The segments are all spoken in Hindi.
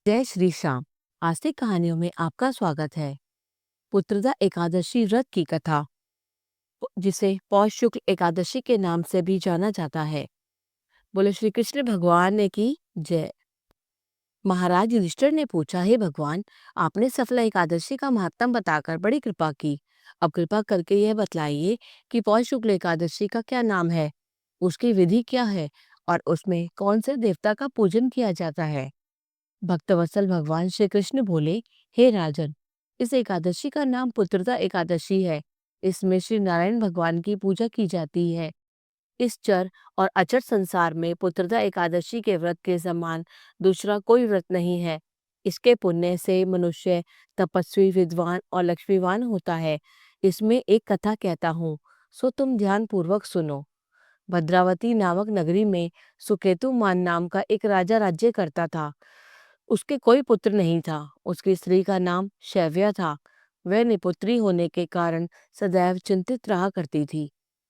जय श्री श्याम। आस्तिक कहानियों में आपका स्वागत है। पुत्रदा एकादशी व्रत की कथा, जिसे पौष शुक्ल एकादशी के नाम से भी जाना जाता है। बोले श्री कृष्ण भगवान ने की जय। महाराज युधिष्ठिर ने पूछा, हे भगवान, आपने सफला एकादशी का महत्व बताकर बड़ी कृपा की। अब कृपा करके यह बतलाइए कि पौष शुक्ल एकादशी का क्या नाम है, उसकी विधि क्या है और उसमें कौन से देवता का पूजन किया जाता है। भक्तवत्सल भगवान श्री कृष्ण बोले, हे राजन, इस एकादशी का नाम पुत्रदा एकादशी है। इसमें श्री नारायण भगवान की पूजा की जाती है। इस चर और अचर संसार में पुत्रदा एकादशी के व्रत के समान दूसरा कोई व्रत नहीं है। इसके पुण्य से मनुष्य तपस्वी, विद्वान और लक्ष्मीवान होता है। इसमें एक कथा कहता हूँ, सो तुम ध्यान पूर्वक सुनो। भद्रावती नामक नगरी में सुकेतुमान नाम का एक राजा राज्य करता था। उसके कोई पुत्र नहीं था। उसकी स्त्री का नाम शैव्या था। वह निपुत्री होने के कारण सदैव चिंतित रहा करती थी।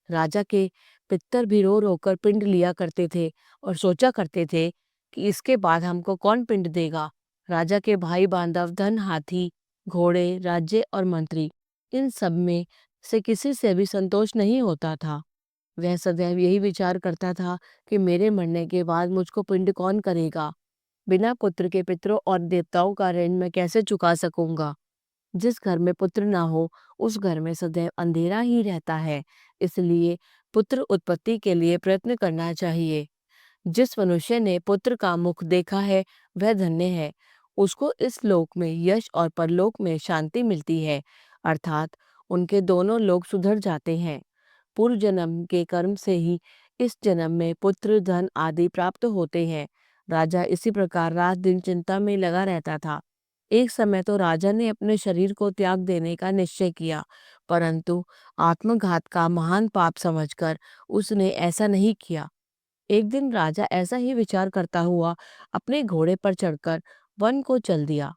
राजा के पितर भी रो रोकर पिंड लिया करते थे और सोचा करते थे कि इसके बाद हमको कौन पिंड देगा। राजा के भाई बांधव धन, हाथी, घोड़े, राज्य और मंत्री, इन सब में से किसी से भी संतोष नहीं होता था। वह सदैव यही विचार करता था कि मेरे मरने के बाद मुझको पिंड कौन करेगा। बिना पुत्र के पितरों और देवताओं का ऋण मैं कैसे चुका सकूंगा। जिस घर में पुत्र ना हो, उस घर में सदैव अंधेरा ही रहता है। इसलिए पुत्र उत्पत्ति के लिए प्रयत्न करना चाहिए। जिस मनुष्य ने पुत्र का मुख देखा है, वह धन्य है। उसको इस लोक में यश और परलोक में शांति मिलती है, अर्थात उनके दोनों लोक सुधर जाते हैं। पूर्व जन्म के कर्म से ही इस जन्म में पुत्र, धन आदि प्राप्त होते हैं। राजा इसी प्रकार रात दिन चिंता में लगा रहता था। एक समय तो राजा ने अपने शरीर को त्याग देने का निश्चय किया, परंतु आत्मघात का महान पाप समझकर उसने ऐसा नहीं किया। एक दिन राजा ऐसा ही विचार करता हुआ अपने घोड़े पर चढ़कर वन को चल दिया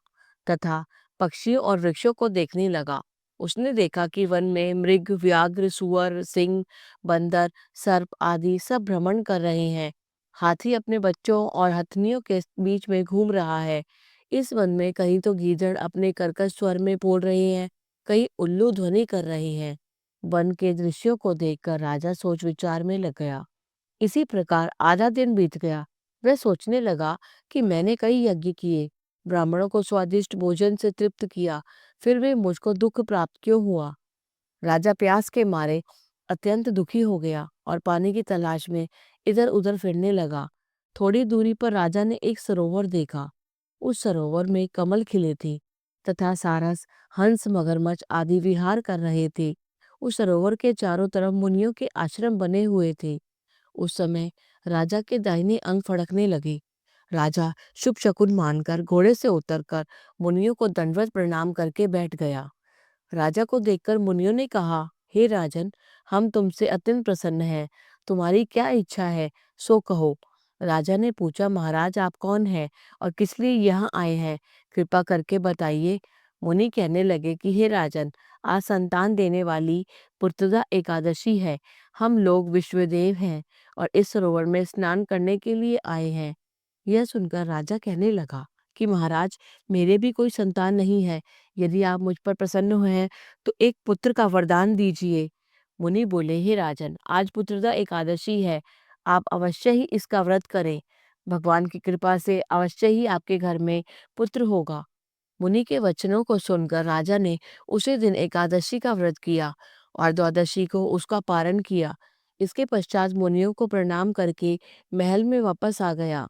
तथा पक्षियों और वृक्षों को देखने लगा। उसने देखा कि वन में मृग, व्याघ्र, सुअर, सिंह, बंदर, सर्प आदि सब भ्रमण कर रहे हैं। हाथी अपने बच्चों और हथनियों के बीच में घूम रहा है। इस वन में कहीं तो गीदड़ अपने कर्कश स्वर में बोल रहे हैं, कहीं उल्लू ध्वनि कर रहे हैं। वन के दृश्यों को देखकर राजा सोच विचार में लग गया। इसी प्रकार आधा दिन बीत गया। वह सोचने लगा कि मैंने कई यज्ञ किए, ब्राह्मणों को स्वादिष्ट भोजन से तृप्त किया, फिर भी मुझको दुख प्राप्त क्यों हुआ। राजा प्यास के मारे अत्यंत दुखी हो गया और पानी की तलाश में इधर उधर फिरने लगा। थोड़ी दूरी पर राजा ने एक सरोवर देखा। उस सरोवर में कमल खिले थे तथा सारस, हंस, मगरमच्छ आदि विहार कर रहे थे। उस सरोवर के चारों तरफ मुनियों के आश्रम बने हुए थे। उस समय राजा के दाहिने अंग फड़कने लगे। राजा शुभ शकुन मानकर घोड़े से उतरकर मुनियों को दंडवत प्रणाम करके बैठ गया। राजा को देखकर मुनियों ने कहा, हे राजन, हम तुमसे अत्यंत प्रसन्न हैं। तुम्हारी क्या इच्छा है, सो कहो। राजा ने पूछा, महाराज, आप कौन हैं और किस लिए यहाँ आए हैं, कृपा करके बताइए। मुनि कहने लगे कि हे राजन, आज संतान देने वाली पुत्रदा एकादशी है। हम लोग विश्वदेव हैं और इस सरोवर में स्नान करने के लिए आए हैं। यह सुनकर राजा कहने लगा कि महाराज, मेरे भी कोई संतान नहीं है। यदि आप मुझ पर प्रसन्न हुए हैं तो एक पुत्र का वरदान दीजिए। मुनि बोले, हे राजन, आज पुत्रदा एकादशी है। आप अवश्य ही इसका व्रत करें। भगवान की कृपा से अवश्य ही आपके घर में पुत्र होगा। मुनि के वचनों को सुनकर राजा ने उसी दिन एकादशी का व्रत किया और द्वादशी को उसका पारण किया। इसके पश्चात मुनियों को प्रणाम करके महल में वापस आ गया।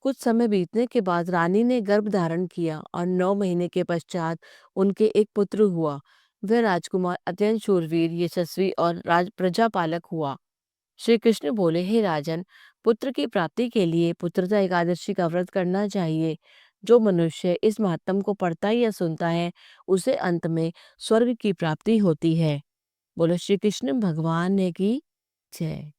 कुछ समय बीतने के बाद रानी ने गर्भ धारण किया और 9 महीने के पश्चात उनके एक पुत्र हुआ। वह राजकुमार अत्यंत शूरवीर, यशस्वी और राज प्रजापालक हुआ। श्री कृष्ण बोले, हे राजन, पुत्र की प्राप्ति के लिए पुत्रदा एकादशी का व्रत करना चाहिए। जो मनुष्य इस महात्म को पढ़ता या सुनता है, उसे अंत में स्वर्ग की प्राप्ति होती है। बोलो श्री कृष्ण भगवान ने की जय।